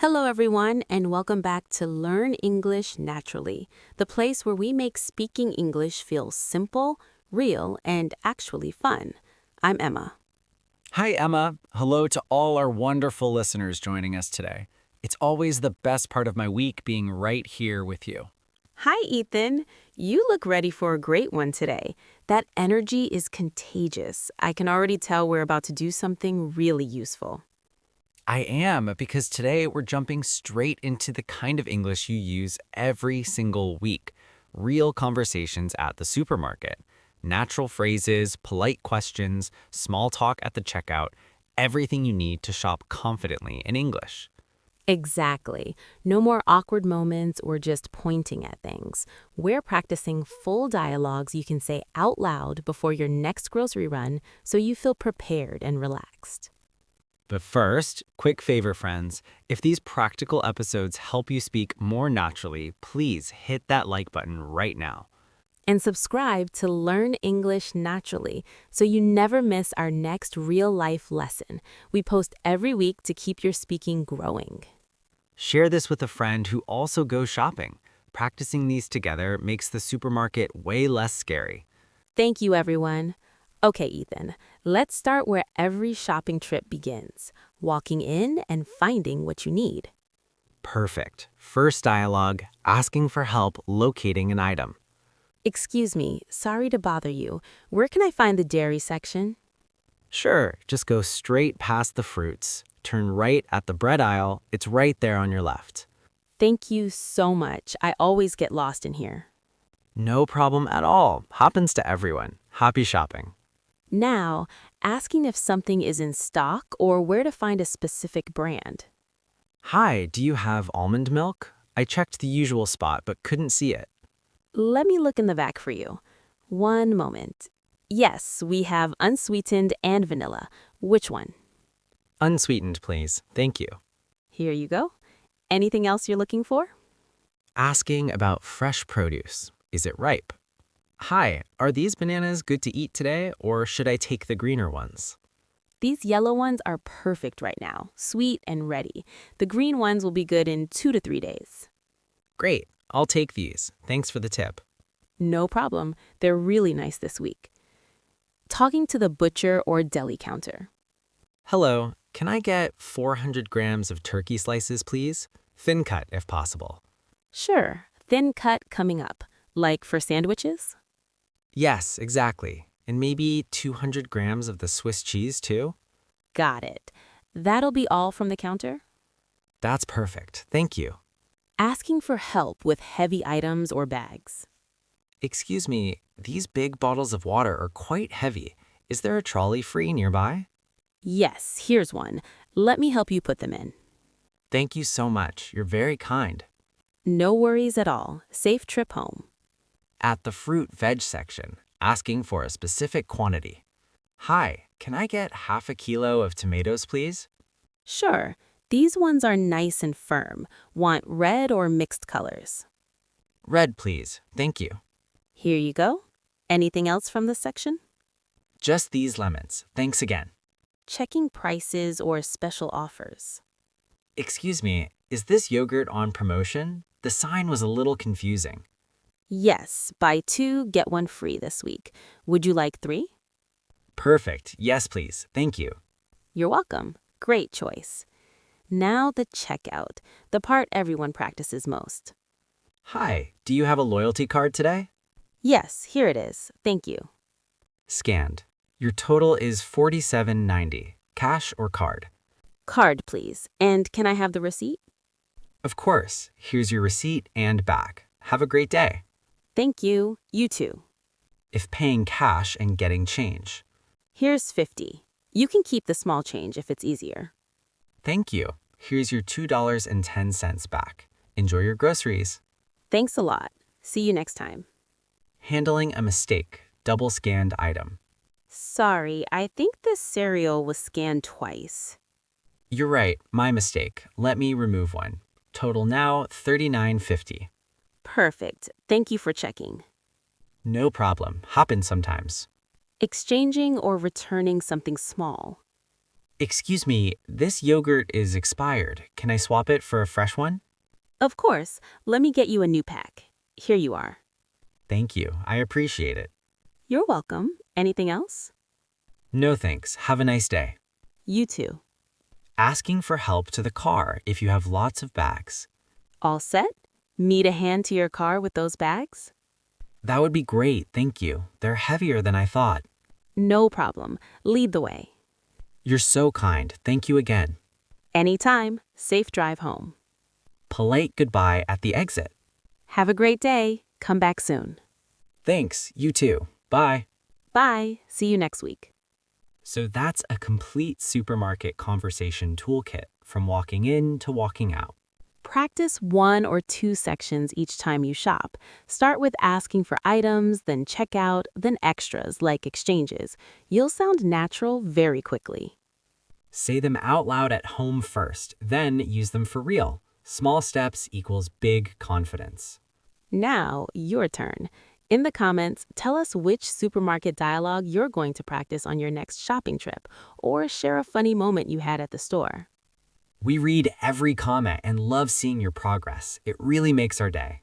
Hello, everyone, and welcome back to Learn English Naturally, the place where we make speaking English feel simple, real, and actually fun. I'm Emma. Hi, Emma. Hello to all our wonderful listeners joining us today. It's always the best part of my week being right here with you. Hi, Ethan. You look ready for a great one today. That energy is contagious. I can already tell we're about to do something really useful. I am, because today we're jumping straight into the kind of English you use every single week. Real conversations at the supermarket. Natural phrases, polite questions, small talk at the checkout, everything you need to shop confidently in English. Exactly. No more awkward moments or just pointing at things. We're practicing full dialogues you can say out loud before your next grocery run so you feel prepared and relaxed. But first, quick favor, friends. If these practical episodes help you speak more naturally, please hit that like button right now. And subscribe to Learn English Naturally so you never miss our next real-life lesson. We post every week to keep your speaking growing. Share this with a friend who also goes shopping. Practicing these together makes the supermarket way less scary. Thank you, everyone. Okay, Ethan, let's start where every shopping trip begins, walking in and finding what you need. Perfect. First dialogue, asking for help locating an item. Excuse me, sorry to bother you. Where can I find the dairy section? Sure, just go straight past the fruits. Turn right at the bread aisle. It's right there on your left. Thank you so much. I always get lost in here. No problem at all. Happens to everyone. Happy shopping. Now, asking if something is in stock or where to find a specific brand. Hi, do you have almond milk? I checked the usual spot but couldn't see it. Let me look in the back for you. One moment. Yes, we have unsweetened and vanilla. Which one? Unsweetened, please. Thank you. Here you go. Anything else you're looking for? Asking about fresh produce. Is it ripe? Hi, are these bananas good to eat today, or should I take the greener ones? These yellow ones are perfect right now, sweet and ready. The green ones will be good in 2 to 3 days. Great, I'll take these. Thanks for the tip. No problem. They're really nice this week. Talking to the butcher or deli counter. Hello, can I get 400 grams of turkey slices, please? Thin cut, if possible. Sure, thin cut coming up. Like for sandwiches? Yes, exactly. And maybe 200 grams of the Swiss cheese, too? Got it. That'll be all from the counter? That's perfect. Thank you. Asking for help with heavy items or bags. Excuse me, these big bottles of water are quite heavy. Is there a trolley free nearby? Yes, here's one. Let me help you put them in. Thank you so much. You're very kind. No worries at all. Safe trip home. At the fruit-veg section, asking for a specific quantity. Hi, can I get half a kilo of tomatoes, please? Sure, these ones are nice and firm. Want red or mixed colors? Red, please. Thank you. Here you go. Anything else from this section? Just these lemons. Thanks again. Checking prices or special offers. Excuse me, is this yogurt on promotion? The sign was a little confusing. Yes, buy 2, get 1 free this week. Would you like 3? Perfect. Yes, please. Thank you. You're welcome. Great choice. Now the checkout, the part everyone practices most. Hi, do you have a loyalty card today? Yes, here it is. Thank you. Scanned. Your total is $47.90. Cash or card? Card, please. And can I have the receipt? Of course. Here's your receipt and back. Have a great day. Thank you. You too. If paying cash and getting change. Here's 50. You can keep the small change if it's easier. Thank you. Here's your $2.10 back. Enjoy your groceries. Thanks a lot. See you next time. Handling a mistake. Double scanned item. Sorry, I think this cereal was scanned twice. You're right. My mistake. Let me remove one. Total now $39.50. Perfect. Thank you for checking. No problem. Happens sometimes. Exchanging or returning something small. Excuse me, this yogurt is expired. Can I swap it for a fresh one? Of course, let me get you a new pack. Here you are. Thank you. I appreciate it. You're welcome. Anything else? No thanks. Have a nice day. You too. Asking for help to the car if you have lots of bags. All set? Need a hand to your car with those bags? That would be great, thank you. They're heavier than I thought. No problem. Lead the way. You're so kind. Thank you again. Anytime. Safe drive home. Polite goodbye at the exit. Have a great day. Come back soon. Thanks, you too. Bye. Bye. See you next week. So that's a complete supermarket conversation toolkit from walking in to walking out. Practice 1 or 2 sections each time you shop. Start with asking for items, then checkout, then extras like exchanges. You'll sound natural very quickly. Say them out loud at home first, then use them for real. Small steps equals big confidence. Now, your turn. In the comments, tell us which supermarket dialogue you're going to practice on your next shopping trip, or share a funny moment you had at the store. We read every comment and love seeing your progress. It really makes our day.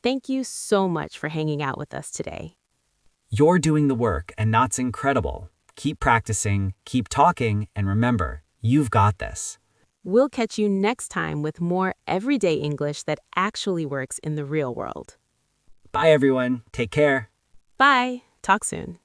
Thank you so much for hanging out with us today. You're doing the work, and that's incredible. Keep practicing, keep talking, and remember, you've got this. We'll catch you next time with more everyday English that actually works in the real world. Bye, everyone. Take care. Bye. Talk soon.